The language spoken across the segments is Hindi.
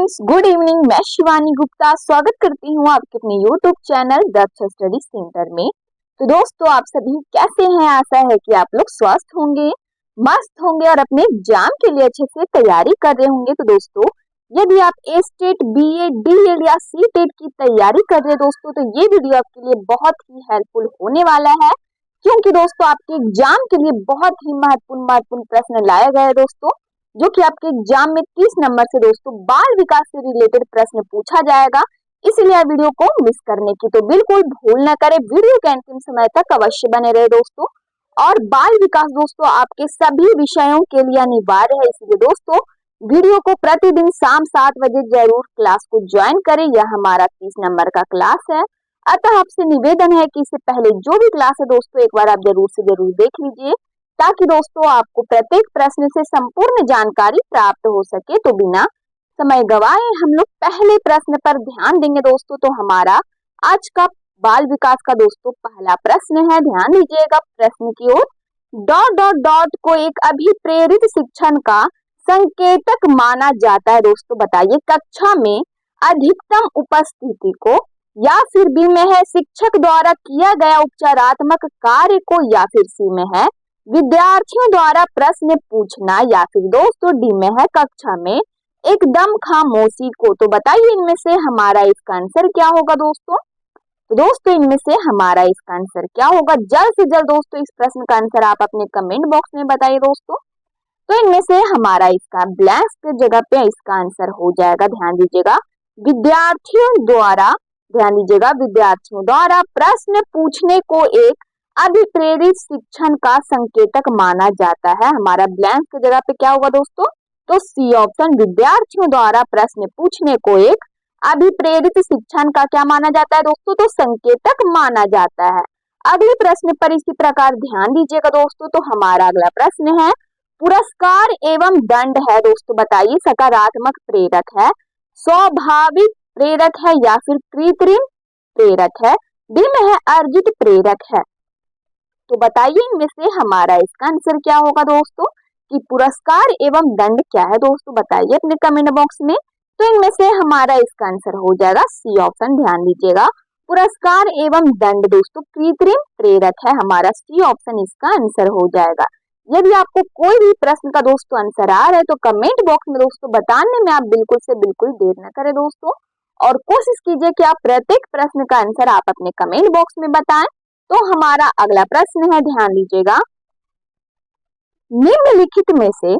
Friends, good evening. मैं शिवानी गुप्ता स्वागत करती हूँ आपके अपने यूट्यूब चैनल दक्ष स्टडी सेंटर में। तो दोस्तों, आप सभी कैसे हैं? आशा है कि आप लोग स्वस्थ होंगे, मस्त होंगे और अपने एग्जाम के लिए अच्छे से तैयारी कर रहे होंगे। तो दोस्तों, यदि आप ए स्टेट, बीएड, डीएड या सी टेट की तैयारी कर रहे हैं दोस्तों, तो ये वीडियो आपके लिए बहुत ही हेल्पफुल होने वाला है, क्योंकि दोस्तों आपके एग्जाम के लिए बहुत ही महत्वपूर्ण प्रश्न लाया गया है दोस्तों, जो कि आपके एग्जाम में 30 नंबर से दोस्तों बाल विकास से रिलेटेड प्रश्न पूछा जाएगा। इसलिए वीडियो को मिस करने की तो बिल्कुल भूल न करें, वीडियो के अंतिम समय तक अवश्य बने रहे दोस्तों। और बाल विकास दोस्तों आपके सभी विषयों के लिए अनिवार्य है, इसलिए दोस्तों वीडियो को प्रतिदिन शाम 7 बजे जरूर क्लास को ज्वाइन करें। यह हमारा 30 नंबर का क्लास है, अतः आपसे निवेदन है कि इससे पहले जो भी क्लास है दोस्तों एक बार आप जरूर से जरूर देख लीजिए, ताकि दोस्तों आपको प्रत्येक प्रश्न से संपूर्ण जानकारी प्राप्त हो सके। तो बिना समय गवाए हम लोग पहले प्रश्न पर ध्यान देंगे दोस्तों। तो हमारा आज का बाल विकास का दोस्तों पहला प्रश्न है, ध्यान दीजिएगा प्रश्न की ओर। डॉट डॉट डॉट को एक अभिप्रेरित शिक्षण का संकेतक माना जाता है दोस्तों। बताइए, कक्षा में अधिकतम उपस्थिति को, या फिर बी में है शिक्षक द्वारा किया गया उपचारात्मक कार्य को, या फिर सी में है विद्यार्थियों द्वारा प्रश्न पूछना, या फिर दोस्तों डी में है कक्षा में एकदम खामोशी को। तो बताइए इनमें से हमारा इसका आंसर क्या होगा दोस्तों? तो दोस्तों इनमें से हमारा इसका आंसर क्या होगा? जल्द से जल्द दोस्तों इस प्रश्न का आंसर आप अपने कमेंट बॉक्स में बताइए दोस्तों। तो इनमें से हमारा इसका ब्लैंक के जगह पे इसका आंसर हो जाएगा, ध्यान दीजिएगा, विद्यार्थियों द्वारा। ध्यान दीजिएगा, विद्यार्थियों द्वारा प्रश्न पूछने को एक अभिप्रेरित शिक्षण का संकेतक माना जाता है। हमारा ब्लैंक की जगह पे क्या होगा दोस्तों? तो सी ऑप्शन, विद्यार्थियों द्वारा प्रश्न पूछने को एक अभिप्रेरित शिक्षण का क्या माना जाता है दोस्तों? तो संकेतक माना जाता है। अगले प्रश्न पर इसी प्रकार ध्यान दीजिएगा दोस्तों। तो हमारा अगला प्रश्न है, पुरस्कार एवं दंड है दोस्तों। बताइए, सकारात्मक प्रेरक है, स्वाभाविक प्रेरक है, या फिर कृत्रिम प्रेरक है, डी में है अर्जित प्रेरक है। तो बताइए इनमें से हमारा इसका आंसर क्या होगा दोस्तों? कि पुरस्कार एवं दंड क्या है दोस्तों? बताइए अपने कमेंट बॉक्स में। तो इनमें से हमारा इसका आंसर हो जाएगा सी ऑप्शन, ध्यान दीजिएगा, पुरस्कार एवं दंड दोस्तों कृत्रिम प्रेरक है। हमारा सी ऑप्शन इसका आंसर हो जाएगा। यदि आपको कोई भी प्रश्न का दोस्तों आंसर आ रहा है तो कमेंट बॉक्स में दोस्तों बताने में आप बिल्कुल से बिल्कुल देर न करें दोस्तों, और कोशिश कीजिए कि आप प्रत्येक प्रश्न का आंसर आप अपने कमेंट बॉक्स में बताएं। तो हमारा अगला प्रश्न है, ध्यान दीजिएगा, निम्नलिखित में से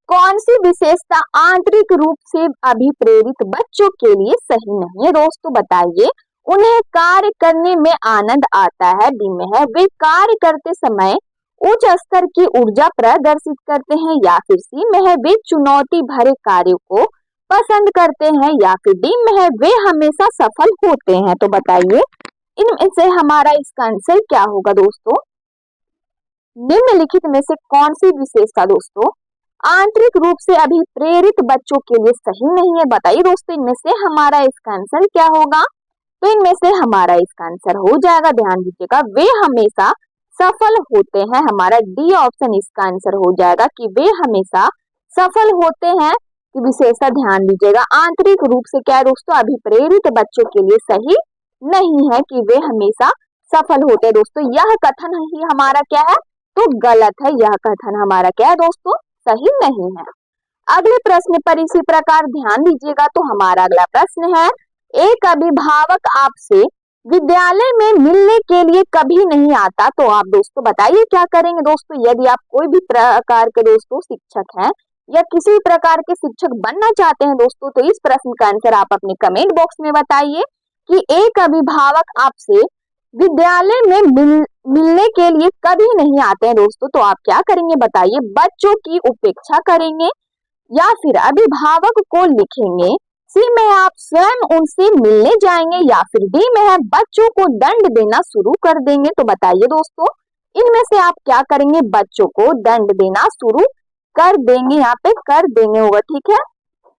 कौन सी विशेषता आंतरिक रूप से अभिप्रेरित बच्चों के लिए सही नहीं है दोस्तों? बताइए, उन्हें कार्य करने में आनंद आता है, डी में है वे कार्य करते समय उच्च स्तर की ऊर्जा प्रदर्शित करते हैं, या फिर सी में है वे चुनौती भरे कार्यों को पसंद करते हैं, या फिर डी में है वे हमेशा सफल होते हैं। तो बताइए इनमें से हमारा इसका आंसर क्या होगा दोस्तों? निम्नलिखित में से कौन सी विशेषता दोस्तों आंतरिक रूप से अभिप्रेरित बच्चों के लिए सही नहीं है? बताइए दोस्तों इनमें से हमारा इसका आंसर क्या होगा? तो इनमें से हमारा इसका आंसर हो जाएगा, ध्यान दीजिएगा, वे हमेशा सफल होते हैं। हमारा डी ऑप्शन इसका आंसर हो जाएगा कि वे हमेशा सफल होते हैं की विशेषता, ध्यान दीजिएगा, आंतरिक रूप से क्या है दोस्तों अभिप्रेरित बच्चों के लिए सही नहीं है कि वे हमेशा सफल होते हैं दोस्तों। यह कथन ही हमारा क्या है? तो गलत है। यह कथन हमारा क्या है दोस्तों? सही नहीं है। अगले प्रश्न पर इसी प्रकार ध्यान दीजिएगा। तो हमारा अगला प्रश्न है, एक अभिभावक आपसे विद्यालय में मिलने के लिए कभी नहीं आता, तो आप दोस्तों बताइए क्या करेंगे दोस्तों? यदि आप कोई भी प्रकार के दोस्तों शिक्षक हैं या किसी प्रकार के शिक्षक बनना चाहते हैं दोस्तों, तो इस प्रश्न का आंसर आप अपने कमेंट बॉक्स में बताइए कि एक अभिभावक आपसे विद्यालय में मिलने के लिए कभी नहीं आते हैं दोस्तों, तो आप क्या करेंगे? बताइए, बच्चों की उपेक्षा करेंगे, या फिर अभिभावक को लिखेंगे, सी में आप स्वयं उनसे मिलने जाएंगे, या फिर डी में है बच्चों को दंड देना शुरू कर देंगे। तो बताइए दोस्तों इनमें से आप क्या करेंगे? बच्चों को दंड देना शुरू कर देंगे, यहाँ पे कर देंगे होगा, ठीक है।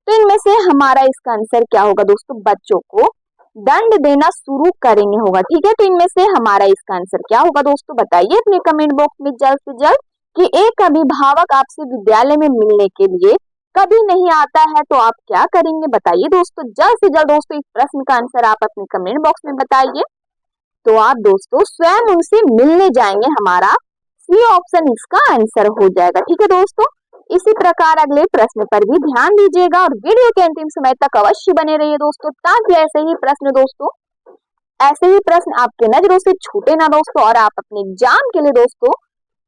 तो इनमें से हमारा इसका आंसर क्या होगा दोस्तों? बच्चों को दंड देना शुरू करेंगे होगा, ठीक है। तो इनमें से हमारा इसका आंसर क्या होगा दोस्तों? बताइए अपने कमेंट बॉक्स में जल्द से जल्द कि एक अभिभावक आपसे विद्यालय में मिलने के लिए कभी नहीं आता है तो आप क्या करेंगे? बताइए दोस्तों, जल्द से जल्द दोस्तों इस प्रश्न का आंसर आप अपने कमेंट बॉक्स में बताइए। तो आप दोस्तों स्वयं उनसे मिलने जाएंगे, हमारा सी ऑप्शन इसका आंसर हो जाएगा। ठीक है दोस्तों, इसी प्रकार अगले प्रश्न पर भी ध्यान दीजिएगा और वीडियो के अंतिम समय तक अवश्य बने रहिए दोस्तों, ताकि ऐसे ही प्रश्न आपके नजरों से छूटे ना दोस्तों, और आप अपने एग्जाम के लिए दोस्तों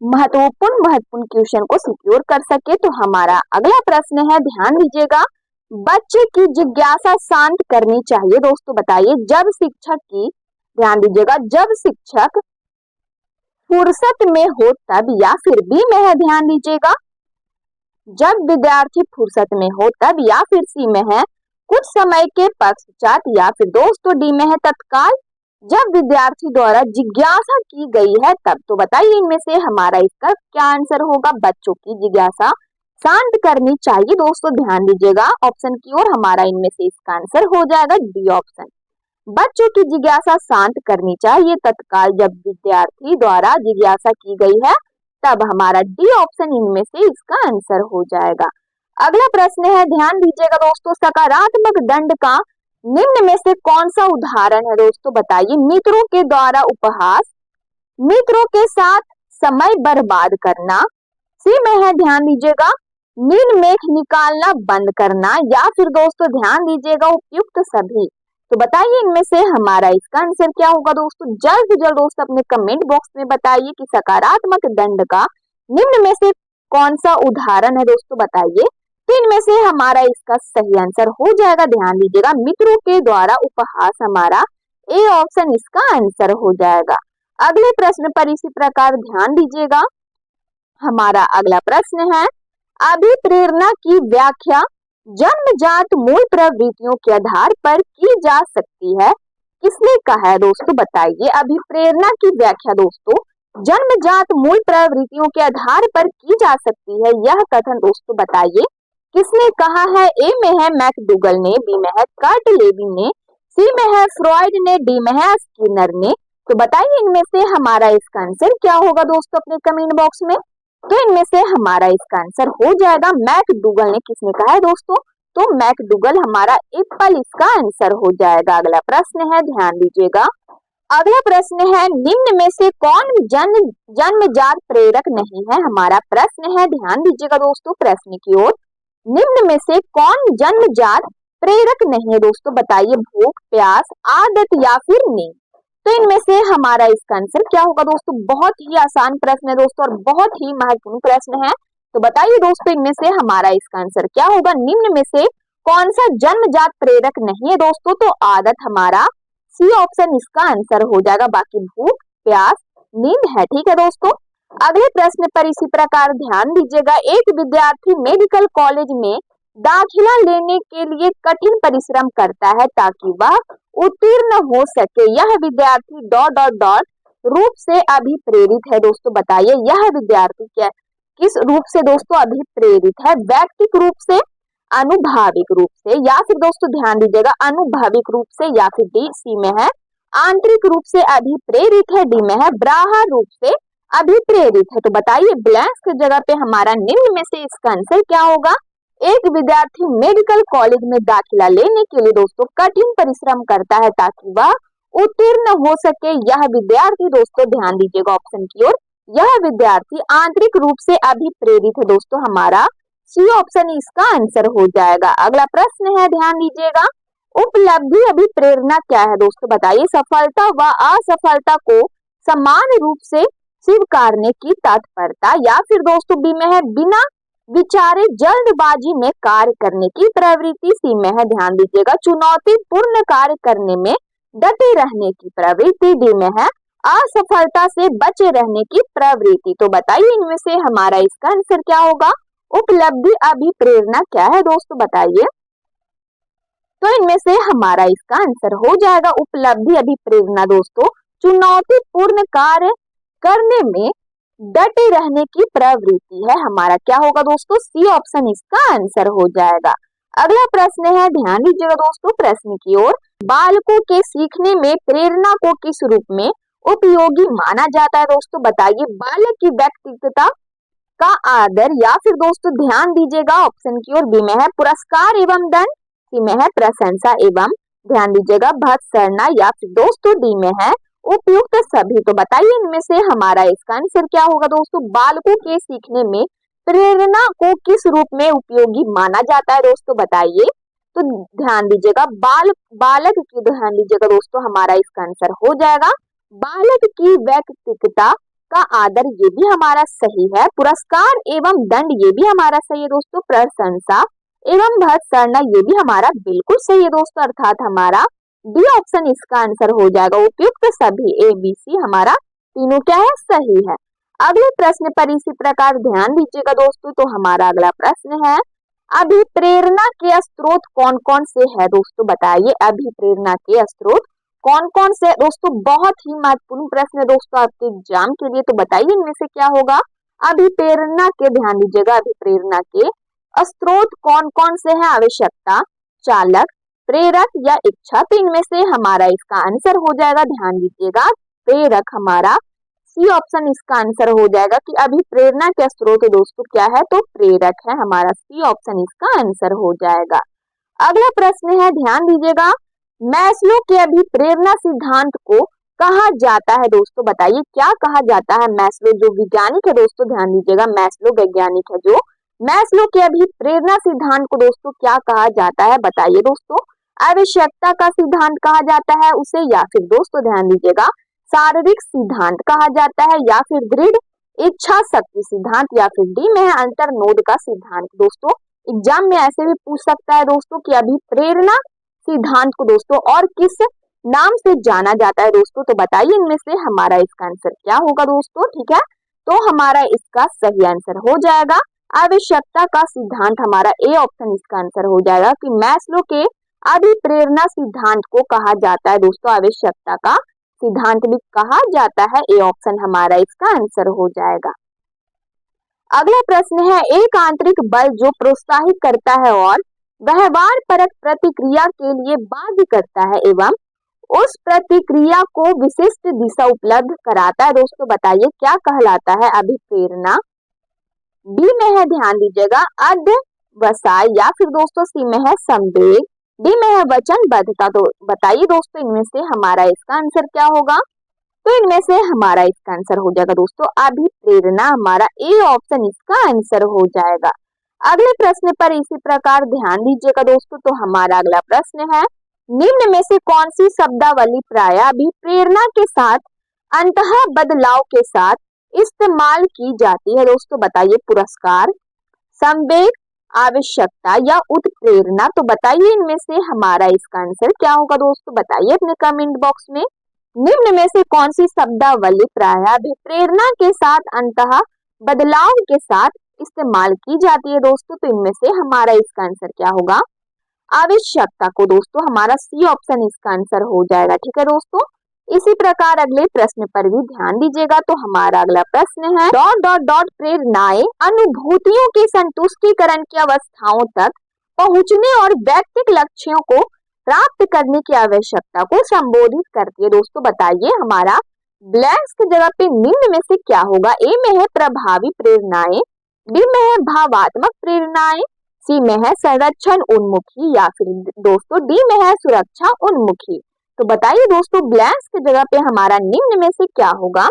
महत्वपूर्ण क्वेश्चन को सिक्योर कर सके। तो हमारा अगला प्रश्न है, ध्यान दीजिएगा, बच्चे की जिज्ञासा शांत करनी चाहिए दोस्तों। बताइए, ध्यान दीजिएगा, जब शिक्षक फुर्सत में हो तब या फिर बी में है, ध्यान दीजिएगा, जब विद्यार्थी फुर्सत में हो तब या फिर सी में है, कुछ समय के पश्चात या फिर दोस्तों डी में है, तत्काल जब विद्यार्थी द्वारा जिज्ञासा की गई है तब। तो बताइए इनमें से हमारा इसका क्या आंसर होगा? बच्चों की जिज्ञासा शांत करनी चाहिए दोस्तों, ध्यान दीजिएगा ऑप्शन की ओर, हमारा इनमें से इसका आंसर हो जाएगा डी ऑप्शन। बच्चों की जिज्ञासा शांत करनी चाहिए तत्काल जब विद्यार्थी द्वारा जिज्ञासा की गई है तब, हमारा डी ऑप्शन इनमें से इसका आंसर हो जाएगा। अगला प्रश्न है, ध्यान दीजिएगा दोस्तों, सकारात्मक दंड का निम्न में से कौन सा उदाहरण है दोस्तों? बताइए, मित्रों के द्वारा उपहास, मित्रों के साथ समय बर्बाद करना, सी में है ध्यान दीजिएगा नील मेघ निकालना बंद करना, या फिर दोस्तों ध्यान दीजिएगा उपयुक्त सभी। तो बताइए इनमें से हमारा इसका आंसर क्या होगा दोस्तों? जल्द से जल्द दोस्तों अपने कमेंट बॉक्स में बताइए कि सकारात्मक दंड का निम्न में से कौन सा उदाहरण है दोस्तों, बताइए। तो इनमें से हमारा इसका सही आंसर हो जाएगा, ध्यान दीजिएगा, मित्रों के द्वारा उपहास, हमारा ए ऑप्शन इसका आंसर हो जाएगा। अगले प्रश्न पर इसी प्रकार ध्यान दीजिएगा, हमारा अगला प्रश्न है, अभिप्रेरणा की व्याख्या जन्मजात मूल प्रवृत्तियों के आधार पर की जा सकती है, किसने कहा है दोस्तों? बताइए, अभिप्रेरणा की व्याख्या दोस्तों जन्मजात मूल प्रवृत्तियों के आधार पर की जा सकती है, यह कथन दोस्तों बताइए किसने कहा है? ए में है मैकडूगल ने, बी में है कर्ट लेविन ने, सी में है फ्रॉइड ने, डी में है स्किनर ने। तो बताइए इनमें से हमारा इसका आंसर क्या होगा दोस्तों अपने कमेंट बॉक्स में। तो इनमें से हमारा इसका आंसर हो जाएगा मैकडूगल ने, किसने कहा है दोस्तों? तो मैकडूगल हमारा एप्पल इसका आंसर हो जाएगा। अगला प्रश्न है, ध्यान दीजिएगा, अगला प्रश्न है, निम्न में से कौन जन्मजात प्रेरक नहीं है? हमारा प्रश्न है, ध्यान दीजिएगा दोस्तों प्रश्न की ओर, निम्न में से कौन जन्मजात प्रेरक नहीं है दोस्तों? बताइए, भूख, प्यास, आदत या फिर नींद। तो इनमें से हमारा इसका आंसर क्या होगा दोस्तों? बहुत ही आसान प्रश्न है दोस्तों और बहुत ही महत्वपूर्ण प्रश्न है। तो बताइए दोस्तों इनमें से हमारा इसका आंसर क्या होगा? निम्न में से कौन सा जन्मजात प्रेरक नहीं है दोस्तों? तो आदत, हमारा सी ऑप्शन इसका आंसर हो जाएगा, बाकी भूख, प्यास, नींद है। ठीक है दोस्तों, अगले प्रश्न पर इसी प्रकार ध्यान दीजिएगा, एक विद्यार्थी मेडिकल कॉलेज में दाखिला लेने के लिए कठिन परिश्रम करता है ताकि वह उत्तीर्ण हो सके, यह विद्यार्थी डॉट डॉट डॉट रूप से अभिप्रेरित है दोस्तों। बताइए यह विद्यार्थी क्या किस रूप से दोस्तों अभिप्रेरित है? वैयक्तिक रूप से, अनुभाविक रूप से, या फिर दोस्तों ध्यान दीजिएगा अनुभाविक रूप से, या फिर डी सी में है आंतरिक रूप से अभिप्रेरित है, डी में है बाह्य रूप से अभिप्रेरित है। तो बताइए ब्लैंक्स की जगह पे हमारा निम्न में से इसका आंसर क्या होगा? एक विद्यार्थी मेडिकल कॉलेज में दाखिला लेने के लिए दोस्तों कठिन परिश्रम करता है ताकि वह उत्तीर्ण हो सके, यह विद्यार्थी दोस्तों ध्यान दीजिएगा ऑप्शन की ओर, यह विद्यार्थी आंतरिक रूप से अभिप्रेरित है दोस्तों, हमारा सी ऑप्शन इसका आंसर हो जाएगा। अगला प्रश्न है, ध्यान दीजिएगा, उपलब्धि अभिप्रेरणा क्या है दोस्तों? बताइए, सफलता व असफलता को समान रूप से स्वीकारने की तत्परता, या फिर दोस्तों बी में है बिना विचारे जल्दबाजी में कार्य करने की प्रवृत्ति, सी में है ध्यान दीजिएगा चुनौतीपूर्ण कार्य करने में डटे रहने की प्रवृत्ति, डी में है असफलता से बचे रहने की प्रवृत्ति। तो बताइए इनमें से हमारा इसका आंसर क्या होगा? उपलब्धि अभिप्रेरणा क्या है दोस्तों? बताइए। तो इनमें से हमारा इसका आंसर हो जाएगा उपलब्धि अभिप्रेरणा दोस्तों चुनौतीपूर्ण कार्य करने में डटे रहने की प्रवृत्ति है, हमारा क्या होगा दोस्तों? सी ऑप्शन इसका आंसर हो जाएगा। अगला प्रश्न है, ध्यान दीजिएगा दोस्तों प्रश्न की ओर, बालकों के सीखने में प्रेरणा को किस रूप में उपयोगी माना जाता है दोस्तों? बताइए, बालक की व्यक्तिगत का आदर, या फिर दोस्तों ध्यान दीजिएगा ऑप्शन की ओर, बी में है पुरस्कार एवं दंड, सी में है प्रशंसा एवं ध्यान दीजिएगा भत्सना, या फिर दोस्तों डी में है उपयुक्त सभी। तो बताइए इनमें से हमारा इसका आंसर क्या होगा दोस्तों। बालकों के सीखने में प्रेरणा को किस रूप में उपयोगी माना जाता है दोस्तों, बताइए। तो ध्यान दीजिएगा बालक की, ध्यान दीजिएगा दोस्तों हमारा इसका आंसर हो जाएगा बालक की व्यक्तिगता का आदर, ये भी हमारा सही है। पुरस्कार एवं दंड, ये भी हमारा सही है दोस्तों। प्रशंसा एवं भत्सना, ये भी हमारा बिल्कुल सही है दोस्तों, अर्थात हमारा डी ऑप्शन इसका आंसर हो जाएगा। उपयुक्त सभी, ए बी सी हमारा तीनों क्या है, सही है। अगले प्रश्न पर इसी प्रकार ध्यान दीजिएगा दोस्तों। तो हमारा अगला प्रश्न है, अभिप्रेरणा के स्रोत कौन कौन से है दोस्तों, बताइए। अभिप्रेरणा के स्रोत कौन कौन से दोस्तों, बहुत ही महत्वपूर्ण प्रश्न है दोस्तों आपके एग्जाम के लिए। तो बताइए इनमें से क्या होगा। अभिप्रेरणा के, ध्यान दीजिएगा अभिप्रेरणा के स्रोत कौन कौन से हैं। आवश्यकता, चालक, प्रेरक या इच्छा। तो इनमें से हमारा इसका आंसर हो जाएगा, ध्यान दीजिएगा प्रेरक, हमारा सी ऑप्शन इसका आंसर हो जाएगा कि अभिप्रेरणा के स्रोत दोस्तों क्या है, तो प्रेरक है, हमारा सी ऑप्शन इसका आंसर हो जाएगा। अगला प्रश्न है, ध्यान दीजिएगा मैस्लो के अभिप्रेरणा सिद्धांत को कहा जाता है दोस्तों, बताइए क्या कहा जाता है। मैस्लो जो वैज्ञानिक है दोस्तों, ध्यान दीजिएगा मैस्लो वैज्ञानिक है जो, मैस्लो के अभिप्रेरणा सिद्धांत को दोस्तों क्या कहा जाता है, बताइए दोस्तों। आवश्यकता का सिद्धांत कहा जाता है उसे, या फिर दोस्तों ध्यान दीजिएगा शारीरिक सिद्धांत कहा जाता है, या फिर दृढ़ इच्छा शक्ति सिद्धांत, या फिर डी में है अंतर नोद का सिद्धांत। दोस्तों एग्जाम में ऐसे भी पूछ सकता है दोस्तों कि अभिप्रेरणा सिद्धांत को दोस्तों और किस नाम से जाना जाता है दोस्तों। तो बताइए इनमें से हमारा इसका आंसर क्या होगा दोस्तों, ठीक है। तो हमारा इसका सही आंसर हो जाएगा आवश्यकता का सिद्धांत, हमारा ए ऑप्शन इसका आंसर हो जाएगा कि मैस्लो के अभिप्रेरणा सिद्धांत को कहा जाता है दोस्तों, आवश्यकता का सिद्धांत भी कहा जाता है, ए ऑप्शन हमारा इसका आंसर हो जाएगा। अगला प्रश्न है, एक आंतरिक बल जो प्रोत्साहित करता है और व्यवहार परक प्रतिक्रिया के लिए बाध्य करता है एवं उस प्रतिक्रिया को विशिष्ट दिशा उपलब्ध कराता है दोस्तों, बताइए क्या कहलाता है। अभिप्रेरणा, बी में है ध्यान दीजिएगा अध्यवसाय, या फिर दोस्तों सी में है संवेग, डी में है वचनबद्धता। तो बताइए दोस्तों इनमें से हमारा इसका आंसर क्या होगा। तो इनमें से हमारा इसका आंसर हो जाएगा दोस्तों अभिप्रेरणा, हमारा ए ऑप्शन इसका आंसर हो जाएगा। अगले प्रश्न पर इसी प्रकार ध्यान दीजिएगा दोस्तों। तो हमारा अगला प्रश्न है, निम्न में से कौन सी शब्दावली प्राय अभिप्रेरणा के साथ अंतः बदलाव के साथ इस्तेमाल की जाती है दोस्तों, बताइए। पुरस्कार, संवेग, आवश्यकता या उत्प्रेरणा। तो बताइए इनमें से हमारा इसका आंसर क्या होगा दोस्तों, बताइए अपने कमेंट बॉक्स में। निम्न में से कौन सी शब्दावली प्राय अभिप्रेरणा के साथ अंतः बदलाव के साथ इस्तेमाल की जाती है दोस्तों। तो इनमें से हमारा इसका आंसर क्या होगा, आवश्यकता को दोस्तों, हमारा सी ऑप्शन इसका आंसर हो जाएगा, ठीक है दोस्तों। इसी प्रकार अगले प्रश्न पर भी ध्यान दीजिएगा। तो हमारा अगला प्रश्न है, डॉट डॉट डॉट प्रेरणाएं अनुभूतियों के संतुष्टिकरण की अवस्थाओं तक पहुंचने और व्यक्तिगत लक्ष्यों को प्राप्त करने की आवश्यकता को संबोधित करती है दोस्तों, बताइए। हमारा ब्लैंक्स की जगह पे निम्न में से क्या होगा। ए में है प्रभावी प्रेरणाएं, बी में है भावात्मक प्रेरणाएं, सी में है संरक्षण उन्मुखी, या फिर दोस्तों डी में है सुरक्षा उन्मुखी। तो बताइए दोस्तों ब्लैंक्स की जगह पे हमारा निम्न में से क्या होगा।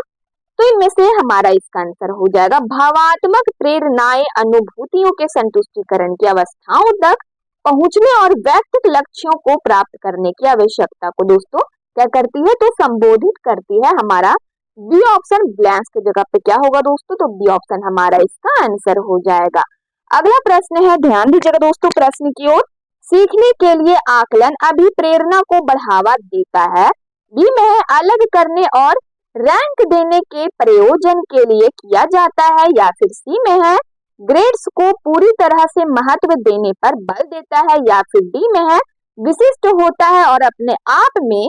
तो इनमें से हमारा इसका आंसर हो जाएगा भावात्मक प्रेरणाएं अनुभूतियों के संतुष्टिकरण की अवस्थाओं तक पहुंचने और व्यक्तिगत लक्ष्यों को प्राप्त करने की आवश्यकता को दोस्तों क्या करती है, तो संबोधित करती है। हमारा बी ऑप्शन ब्लैंक्स की जगह पे क्या होगा दोस्तों, तो बी ऑप्शन हमारा इसका आंसर हो जाएगा। अगला प्रश्न है, ध्यान दीजिएगा दोस्तों प्रश्न की ओर। सीखने के लिए आकलन अभिप्रेरणा को बढ़ावा देता है, बी में है अलग करने और रैंक देने के प्रयोजन के लिए किया जाता है, या फिर सी में है ग्रेड्स को पूरी तरह से महत्व देने पर बल देता है, या फिर डी में है विशिष्ट होता है और अपने आप में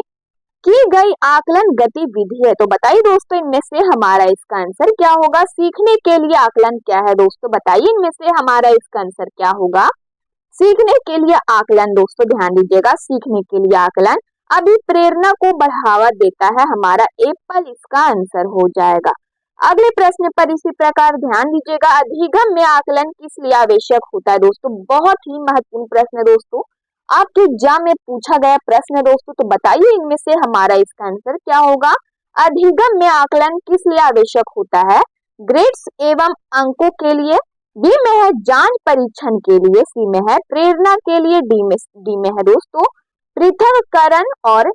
की गई आकलन गतिविधि है। तो बताइए दोस्तों इनमें से हमारा इसका आंसर क्या होगा। सीखने के लिए आकलन क्या है दोस्तों, बताइए इनमें से हमारा इसका आंसर क्या होगा। सीखने के लिए आकलन दोस्तों ध्यान दीजिएगा, सीखने के लिए आकलन अभिप्रेरणा को बढ़ावा देता है, हमारा एप्पल इसका आंसर हो जाएगा। अगले प्रश्न पर इसी प्रकार ध्यान दीजिएगा, अधिगम में आकलन किस लिए आवश्यक होता है दोस्तों। बहुत ही महत्वपूर्ण प्रश्न है दोस्तों, आपके एग्जाम में पूछा गया प्रश्न है दोस्तों। तो बताइए इनमें से हमारा इसका आंसर क्या होगा। अधिगम में आकलन किस लिए आवश्यक होता है। ग्रेड्स एवं अंकों के लिए, बी में है जांच परीक्षण के लिए, सी में है प्रेरणा के लिए, डी में है दोस्तों पृथक्करण और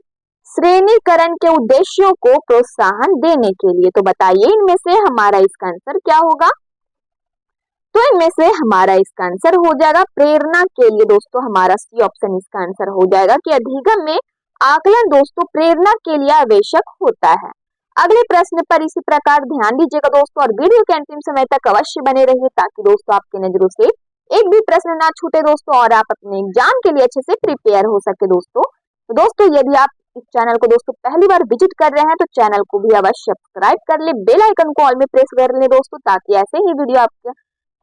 श्रेणीकरण के उद्देश्यों को प्रोत्साहन देने के लिए। तो बताइए इनमें से हमारा इसका आंसर क्या होगा। तो इनमें से हमारा इसका आंसर हो जाएगा प्रेरणा के लिए दोस्तों, हमारा सी ऑप्शन इसका आंसर हो जाएगा कि अधिगम में आकलन दोस्तों प्रेरणा के लिए आवश्यक होता है। अगले प्रश्न पर इसी प्रकार ध्यान दीजिएगा दोस्तों और वीडियो के अंतिम समय तक अवश्य बने रहिए ताकि दोस्तों आपके नजरों से एक भी प्रश्न ना छूटे दोस्तों और आप अपने एग्जाम के लिए अच्छे से प्रिपेयर हो सके दोस्तों। तो दोस्तों यदि आप इस चैनल को दोस्तों पहली बार विजिट कर रहे हैं तो चैनल को भी अवश्य सब्सक्राइब कर ले, बेल आइकन को ऑल में प्रेस कर ले दोस्तों ताकि ऐसे ही वीडियो आपके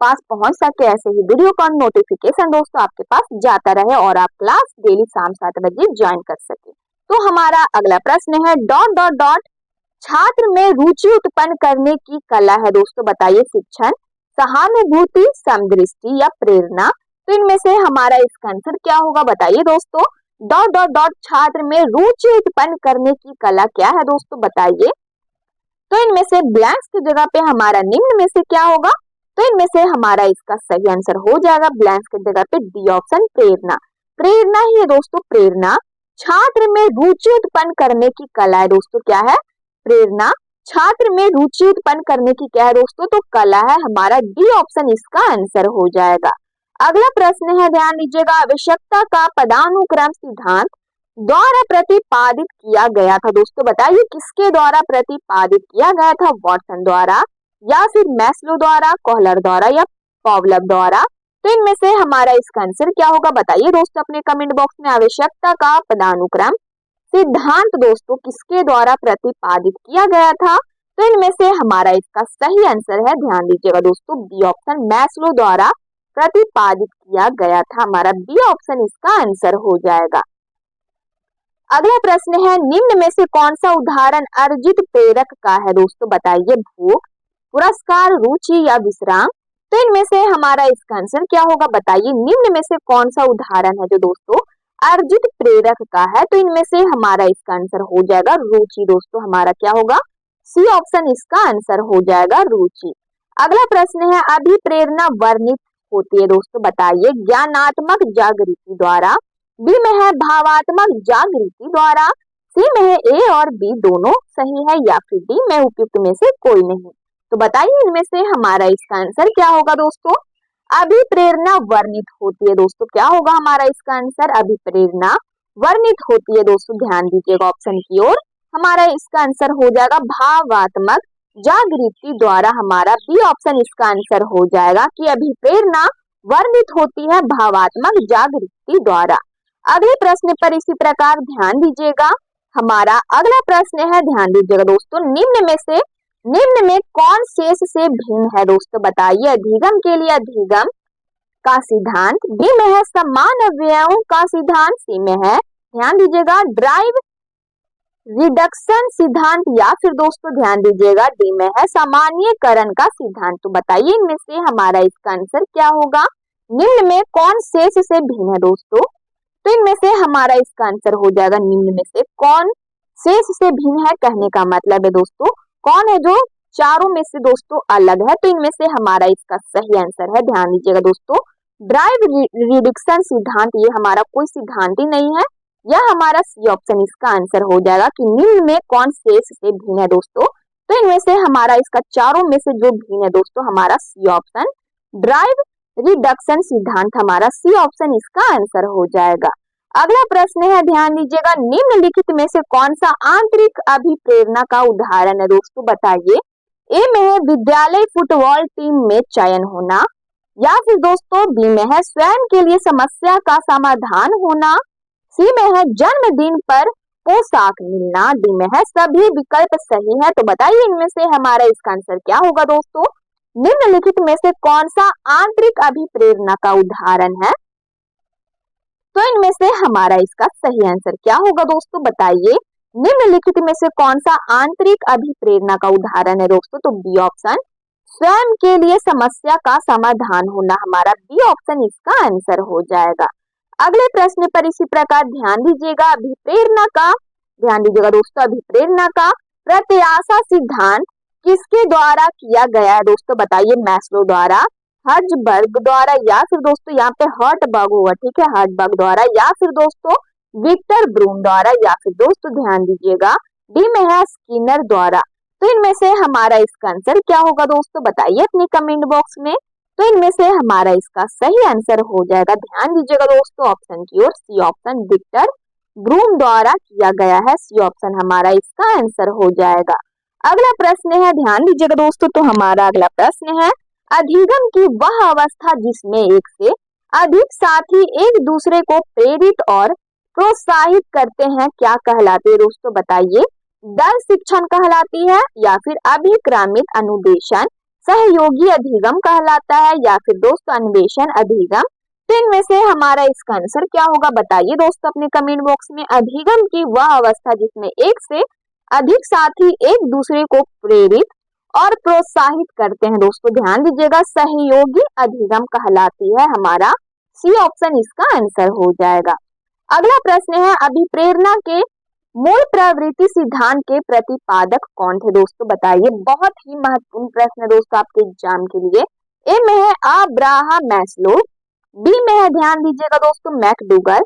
पास पहुंच सके, ऐसे ही वीडियो का नोटिफिकेशन दोस्तों आपके पास जाता रहे और आप क्लास डेली शाम 7 बजे ज्वाइन कर सके। तो हमारा अगला प्रश्न है डॉट डॉट डॉट छात्र में रुचि उत्पन्न करने की कला है दोस्तों। बताइए शिक्षण, सहानुभूति, समदृष्टि या प्रेरणा। तो इनमें से हमारा इसका आंसर क्या होगा। बताइए दोस्तों डॉट डॉट डॉट छात्र में रुचि उत्पन्न करने की कला क्या है दोस्तों। बताइए। तो इनमें से ब्लैंक्स की जगह पे हमारा निम्न में से क्या होगा। तो इनमें से हमारा इसका सही आंसर हो जाएगा ब्लैंक्स की जगह पे डी ऑप्शन प्रेरणा। प्रेरणा ही है दोस्तों, प्रेरणा। छात्र में रुचि उत्पन्न करने की कला है दोस्तों, क्या है प्रेरणा। छात्र में रुचि उत्पन्न करने की क्या है दोस्तों, तो कला है, हमारा डी ऑप्शन इसका आंसर हो जाएगा। अगला प्रश्न है ध्यान दीजिएगा, आवश्यकता का पदानुक्रम सिद्धांत द्वारा प्रतिपादित किया गया था दोस्तों। बताइए किसके द्वारा प्रतिपादित किया गया था, वॉटसन द्वारा या फिर मैस्लो द्वारा, कोहलर द्वारा या पॉवलव द्वारा। तो इनमें से हमारा इसका आंसर क्या होगा। बताइए दोस्तों अपने कमेंट बॉक्स में, आवश्यकता का पदानुक्रम सिद्धांत दोस्तों किसके द्वारा प्रतिपादित किया गया था। तो इनमें से हमारा इसका सही आंसर है, ध्यान दीजिएगा दोस्तों बी ऑप्शन मैस्लो द्वारा प्रतिपादित किया गया था, हमारा बी ऑप्शन इसका आंसर हो जाएगा। अगला प्रश्न है निम्न में से कौन सा उदाहरण अर्जित प्रेरक का है दोस्तों। बताइए भूख, पुरस्कार, रुचि या विश्राम। तो इनमें से हमारा इसका आंसर क्या होगा। बताइए निम्न में से कौन सा उदाहरण है जो दोस्तों अर्जित प्रेरक का है। तो इनमें से हमारा इसका आंसर हो जाएगा रुचि दोस्तों, हमारा क्या होगा सी ऑप्शन इसका आंसर हो जाएगा रुचि। अगला प्रश्न है अभिप्रेरणा वर्णित होती है दोस्तों। बताइए ज्ञानात्मक जागृति द्वारा, बी में है भावात्मक जागृति द्वारा, सी में है ए और बी दोनों सही है या फिर डी में उपयुक्त में से कोई नहीं। तो बताइए इनमें से हमारा इसका आंसर क्या होगा दोस्तों। अभिप्रेरणा वर्णित होती है दोस्तों, क्या होगा हमारा इसका आंसर अभिप्रेरणा वर्णित होती है दोस्तों। ध्यान दीजिएगा ऑप्शन की ओर, हमारा इसका आंसर हो जाएगा भावात्मक जागृति द्वारा, हमारा बी ऑप्शन इसका आंसर हो जाएगा कि अभिप्रेरणा वर्णित होती है भावात्मक जागृति द्वारा। अगले प्रश्न पर इसी प्रकार ध्यान दीजिएगा, हमारा अगला प्रश्न है ध्यान दीजिएगा दोस्तों निम्न में कौन शेष से भिन्न है दोस्तों। बताइए अधिगम के लिए अधिगम का सिद्धांत, बी में है समान अवयवों का सिद्धांत, सी में है ध्यान दीजिएगा ड्राइव रिडक्शन सिद्धांत या फिर दोस्तों ध्यान दीजिएगा डी में है सामान्यीकरण का सिद्धांत। तो बताइए इनमें से हमारा इसका आंसर क्या होगा। निम्न में कौन शेष से भिन्न है दोस्तों। तो इनमें से हमारा इसका आंसर हो जाएगा निम्न में से कौन शेष से भिन्न है, कहने का मतलब है दोस्तों कौन है जो चारों में से दोस्तों अलग है। तो इनमें से हमारा इसका सही आंसर है, ध्यान दीजिएगा दोस्तों ड्राइव रिडक्शन सिद्धांत, ये हमारा कोई सिद्धांत ही नहीं है, यह हमारा सी ऑप्शन इसका आंसर हो जाएगा कि निम्न में कौन शेष से भिन्न है दोस्तों। तो इनमें से हमारा इसका चारों में से जो भिन्न है दोस्तों हमारा सी ऑप्शन ड्राइव रिडक्शन सिद्धांत, हमारा सी ऑप्शन इसका आंसर हो जाएगा। अगला प्रश्न है ध्यान दीजिएगा निम्नलिखित में से कौन सा आंतरिक अभिप्रेरणा का उदाहरण है दोस्तों। बताइए ए में है विद्यालय फुटबॉल टीम में चयन होना, या फिर दोस्तों बी में है स्वयं के लिए समस्या का समाधान होना, सी में है जन्मदिन पर पोशाक मिलना, डी में है सभी विकल्प सही है। तो बताइए इनमें से हमारा इसका आंसर क्या होगा दोस्तों। निम्नलिखित में से कौन सा आंतरिक अभिप्रेरणा का उदाहरण है। तो इनमें से हमारा इसका सही आंसर क्या होगा दोस्तों। बताइए निम्नलिखित में से कौन सा आंतरिक अभिप्रेरणा का उदाहरण है दोस्तों? तो बी ऑप्शन। स्वयं के लिए समस्या का समाधान होना, हमारा बी ऑप्शन इसका आंसर हो जाएगा। अगले प्रश्न पर इसी प्रकार ध्यान दीजिएगा। अभिप्रेरणा का, ध्यान दीजिएगा दोस्तों, अभिप्रेरणा का प्रत्याशा सिद्धांत किसके द्वारा किया गया है दोस्तों? बताइए। मैस्लो द्वारा, हर्ट्जबर्ग द्वारा, या फिर दोस्तों यहाँ पे हर्टबर्ग होगा, ठीक है, हर्टबर्ग द्वारा, या फिर दोस्तों विक्टर ब्रून द्वारा, या फिर दोस्तों ध्यान दीजिएगा डी में है स्किनर द्वारा। तो इनमें से हमारा इसका आंसर क्या होगा दोस्तों? बताइए अपने कमेंट बॉक्स में। तो इनमें से हमारा इसका सही आंसर हो जाएगा, ध्यान दीजिएगा दोस्तों, ऑप्शन की ओर, सी ऑप्शन, विक्टर ब्रून द्वारा किया गया है। सी ऑप्शन हमारा इसका आंसर हो जाएगा। अगला प्रश्न है, ध्यान दीजिएगा दोस्तों, तो हमारा अगला प्रश्न है, अधिगम की वह अवस्था जिसमें एक से अधिक साथी एक दूसरे को प्रेरित और प्रोत्साहित करते हैं, क्या कहलाती है दोस्तों? बताइए। दल शिक्षण कहलाती है, या फिर अभिक्रमित अनुदेशन, सहयोगी अधिगम कहलाता है, या फिर दोस्तों अन्वेषण अधिगम। तो इनमें से हमारा इसका आंसर क्या होगा? बताइए दोस्तों अपने कमेंट बॉक्स में। अधिगम की वह अवस्था जिसमें एक से अधिक साथी एक दूसरे को प्रेरित और प्रोत्साहित करते हैं दोस्तों, ध्यान दीजिएगा, सहयोगी अधिगम कहलाती है, हमारा सी ऑप्शन इसका आंसर हो जाएगा। अगला प्रश्न है, अभिप्रेरणा के मूल प्रवृत्ति सिद्धांत के प्रतिपादक कौन थे दोस्तों? बताइए। बहुत ही महत्वपूर्ण प्रश्न है दोस्तों आपके एग्जाम के लिए। ए में है अब्राहम मैस्लो, बी में है, ध्यान दीजिएगा दोस्तों, मैकडूगल,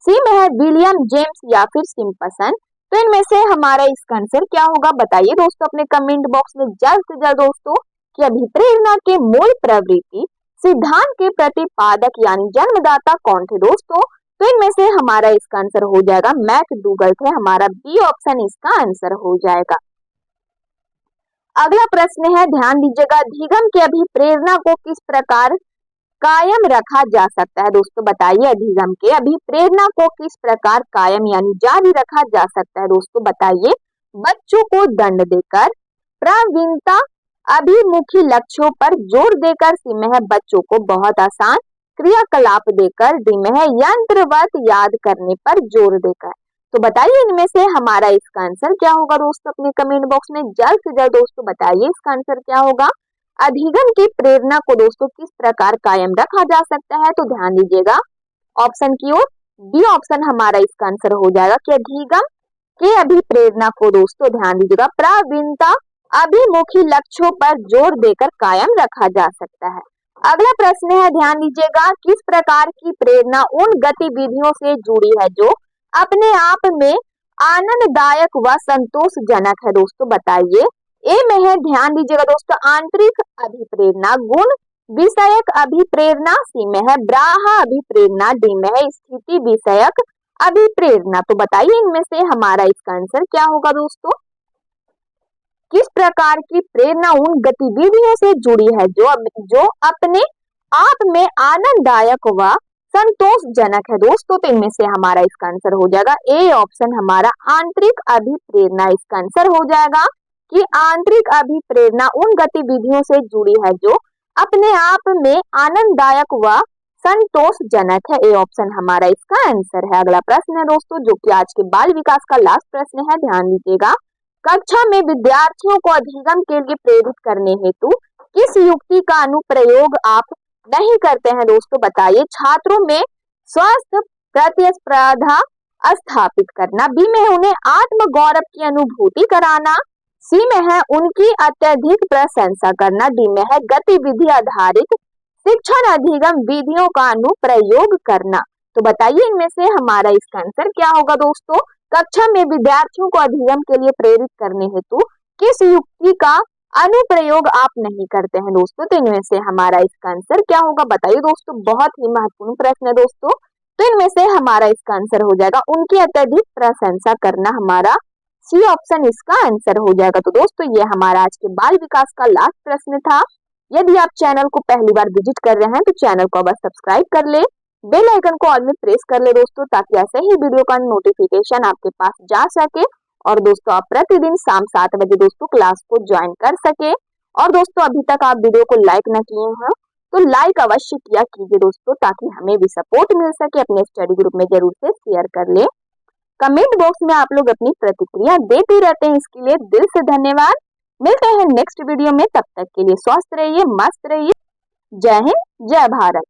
सी में है विलियम जेम्स, या फिर सिम्पसन। तो इनमें से हमारा इसका आंसर क्या होगा? बताइए दोस्तों अपने कमेंट बॉक्स में जल्द से जल्द दोस्तों कि अभिप्रेरणा के मूल प्रवृत्ति सिद्धांत के प्रतिपादक यानी जन्मदाता कौन थे दोस्तों? तो इनमें से हमारा इसका आंसर हो जाएगा मैकडूगल थे, हमारा बी ऑप्शन इसका आंसर हो जाएगा। अगला प्रश्न है, ध्यान दीजिएगा, अधिगम की अभिप्रेरणा को किस प्रकार कायम रखा जा सकता है दोस्तों? बताइए। अधिगम के अभिप्रेरणा को किस प्रकार कायम यानी जारी रखा जा सकता है दोस्तों? बताइए। बच्चों को दंड देकर, प्रवीणता अभिमुखी लक्ष्यों पर जोर देकर, सी में है बच्चों को बहुत आसान क्रियाकलाप देकर, डी में है यंत्रवत याद करने पर जोर देकर। तो बताइए इनमें से हमारा इसका आंसर क्या होगा दोस्तों अपने कमेंट बॉक्स में जल्द से जल्द दोस्तों बताइए इसका आंसर क्या होगा। अधिगम की प्रेरणा को दोस्तों किस प्रकार कायम रखा जा सकता है? तो ध्यान दीजिएगा ऑप्शन की ओर, बी ऑप्शन हमारा इसका आंसर हो जाएगा कि अधिगम के अभिप्रेरणा को दोस्तों ध्यान दीजिएगा प्रवीणता अभिमुखी लक्ष्यों पर जोर देकर कायम रखा जा सकता है। अगला प्रश्न है, ध्यान दीजिएगा, किस प्रकार की प्रेरणा उन गतिविधियों से जुड़ी है जो अपने आप में आनंददायक व संतोषजनक है दोस्तों? बताइए। ए में है, ध्यान दीजिएगा दोस्तों, आंतरिक अभिप्रेरणा, गुण विषयक अभिप्रेरणा, सी में है बाह्य अभिप्रेरणा, डी में है स्थिति विषयक अभिप्रेरणा। तो बताइए इनमें से हमारा इसका आंसर क्या होगा दोस्तों। किस प्रकार की प्रेरणा उन गतिविधियों से जुड़ी है जो अपने आप में आनंददायक व संतोषजनक है दोस्तों? तो इनमें से हमारा इसका आंसर हो जाएगा ए ऑप्शन हमारा आंतरिक अभिप्रेरणा इसका आंसर हो जाएगा कि आंतरिक अभिप्रेरणा उन गतिविधियों से जुड़ी है जो अपने आप में आनंददायक व संतोषजनक है। ए ऑप्शन हमारा इसका आंसर है। अगला प्रश्न है दोस्तों जो कि आज के बाल विकास का लास्ट प्रश्न है, ध्यान दीजिएगा, कक्षा में विद्यार्थियों को अधिगम के लिए प्रेरित करने हेतु किस युक्ति का अनुप्रयोग आप नहीं करते हैं दोस्तों? बताइए। छात्रों में स्वस्थ प्रतिस्पर्धा स्थापित करना, बी में उन्हें आत्म गौरव की अनुभूति कराना, सी में है उनकी अत्यधिक प्रशंसा करना, डी में है गतिविधि आधारित शिक्षण अधिगम विधियों का अनुप्रयोग करना। तो बताइए इनमें से हमारा इसका आंसर क्या होगा दोस्तों। कक्षा में विद्यार्थियों को अधिगम के लिए प्रेरित करने हेतु किस युक्ति का अनुप्रयोग आप नहीं करते हैं दोस्तों? तो इनमें से हमारा इसका आंसर क्या होगा बताइए दोस्तों। बहुत ही महत्वपूर्ण प्रश्न है दोस्तों। तो इनमें से हमारा इसका आंसर हो जाएगा उनकी अत्यधिक प्रशंसा करना, हमारा सी ऑप्शन इसका आंसर हो जाएगा। तो दोस्तों ये हमारा आज के बाल विकास का लास्ट प्रश्न था। यदि आप चैनल को पहली बार विजिट कर रहे हैं तो चैनल को बस सब्सक्राइब कर ले, बेल आइकन को ऑल में प्रेस कर ले दोस्तों, ताकि ऐसे ही वीडियो का नोटिफिकेशन आपके पास जा सके और दोस्तों आप प्रतिदिन शाम 7 बजे दोस्तों क्लास को ज्वाइन कर सके। और दोस्तों अभी तक आप वीडियो को लाइक न किए हैं तो लाइक अवश्य किया कीजिए दोस्तों, ताकि हमें भी सपोर्ट मिल सके। अपने स्टडी ग्रुप में जरूर से शेयर कर ले। कमेंट बॉक्स में आप लोग अपनी प्रतिक्रिया देते रहते हैं, इसके लिए दिल से धन्यवाद। मिलते हैं नेक्स्ट वीडियो में, तब तक के लिए स्वस्थ रहिए, मस्त रहिए। जय हिंद, जय भारत।